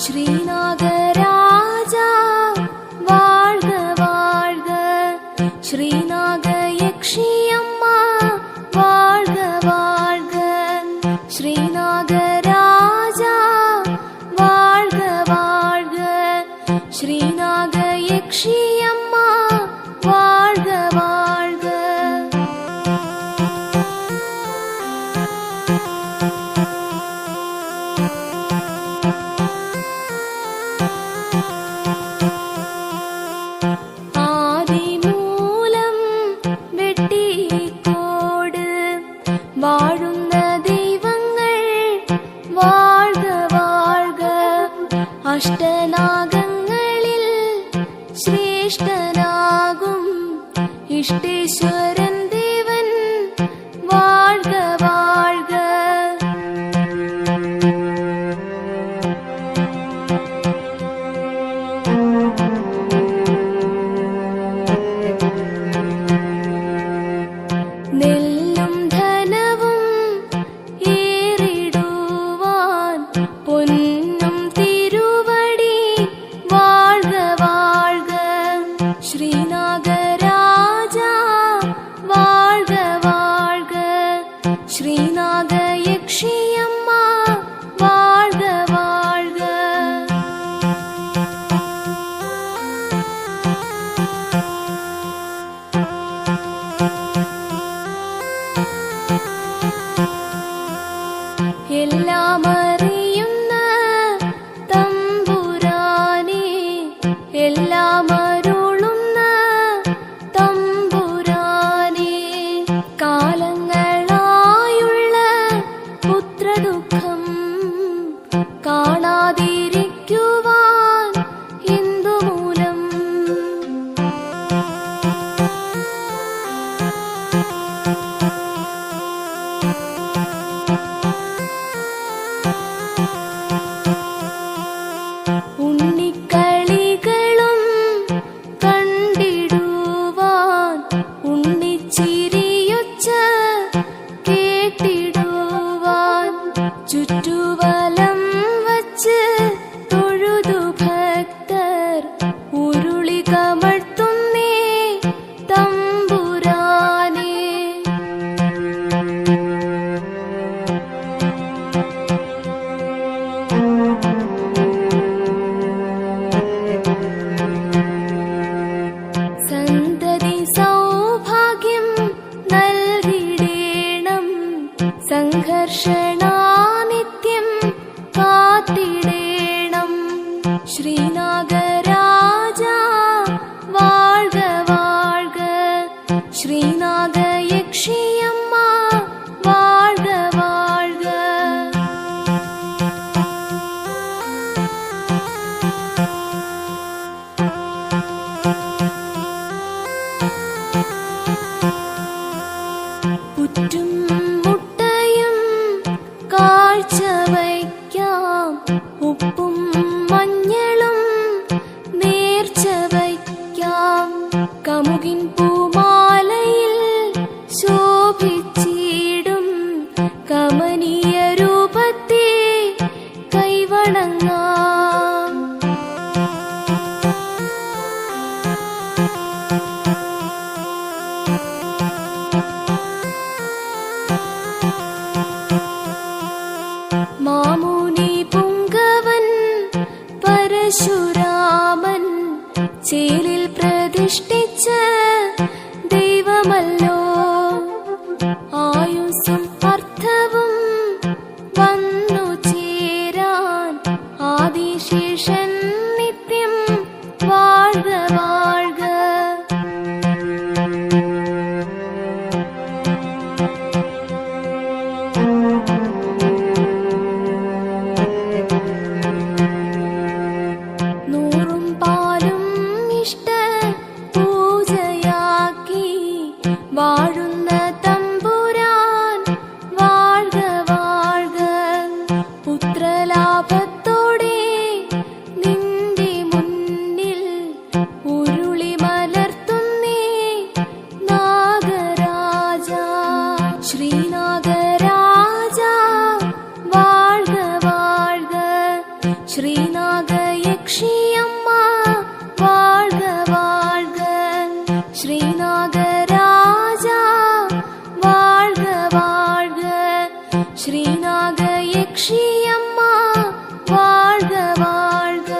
ശ്രീനാഗരാജാ വാഴ്ക വാഴ്ക, ശ്രീനാഗയക്ഷിയമ്മ വാഴ്ക വാഴ്ക, ശ്രീനാഗരാജാ വാഴ്ക വാഴ്ക, ശ്രീനാഗയക്ഷിയമ്മ വാഴ്ക വാഴ്ക. ആദിമൂലം വെട്ടിക്കോട് വാഴുന്ന ദൈവങ്ങൾ വാഴ്ക വാഴ്ക, അഷ്ടനാഗങ്ങളിൽ ശ്രേഷ്ഠനാകും ഇഷ്ടേശ്വരൻ ദേവൻ വാഴ്ക വാഴ്ക. നെല്ലും ധനവും ഏറിടുവാൻ പൊന്നും തിരുവടി വാഴ്ക വാഴ്ക, ശ്രീനാഗരാജാ വാഴ്ക വാഴ്ക, ശ്രീനാഗയക്ഷിയമ്മ വാഴ്ക വാഴ്ക. എല്ലാം അറിയുന്ന തമ്പുരാനേ, എല്ലാം അരുളുന്ന തമ്പുരാനേ, കാലങ്ങളായുള്ള പുത്രദുഃഖം കാണാതിരിക്കുവാൻ എന്തുമൂലം? ഉണ്ണിക്കളികളും കണ്ടിടുവാൻ, ഉണ്ണിച്ചിരിയൊച്ച കേട്ടിടുവാൻ, ചുറ്റുവലം വച്ച് തൊഴുതു ഭക്തർ ഉരുളി കമഴ്ത്തുന്നേ തമ്പുരാനേ. സന്തതി സൗഭാഗ്യം നൽകിടേണം, സംഘർഷണാനിത്യം കാത്തിടേണം, ശ്രീനാഗരാജാ വാഴ്ക വാഴ്ക, ശ്രീനാഗയക്ഷിയമ്മ വാഴ്ക വാഴ്ക. പുറ്റും മുട്ടയും കാഴ്ച വയ്ക്കാം, ഉപ്പും മഞ്ഞളും നേർച്ച വയ്ക്കാം, കമുകിൻ പൂമാലയിൽ ശോഭിച്ചിടും കമനീയ രൂപത്തെ കൈവണങ്ങാം. മാമുനി പുങ്കവൻ പരശുരാമൻ ചേലിൽ പ്രതിഷ്ഠിച്ച ദൈവമല്ലോ, ആയുസ്സും അർത്ഥവും വന്നു ചേരാൻ ആദിശേഷൻ നിത്യം വാഴ്ക വാഴ്ക. നൂറും പാലും ഇഷ്ട പൂജയാക്കി വാഴുന്ന തമ്പുരാൻ വാഴ്ക വാഴ്ക, പുത്രലാഭത്തോടെ നിന്റെ മുന്നിൽ ഉരുളി മലർത്തുന്നേ നാഗരാജാ, ശ്രീനാഗരാജാ വാഴ്ക വാഴ്ക, ശ്രീനാഗയക്ഷിയമ്മ വാഴ്ക വാഴ്ക, ശ്രീനാഗരാജ വാഴ്ക വാഴ്ക, ശ്രീനാഗയക്ഷിയമ്മ വാഴ്ക വാഴ്ക.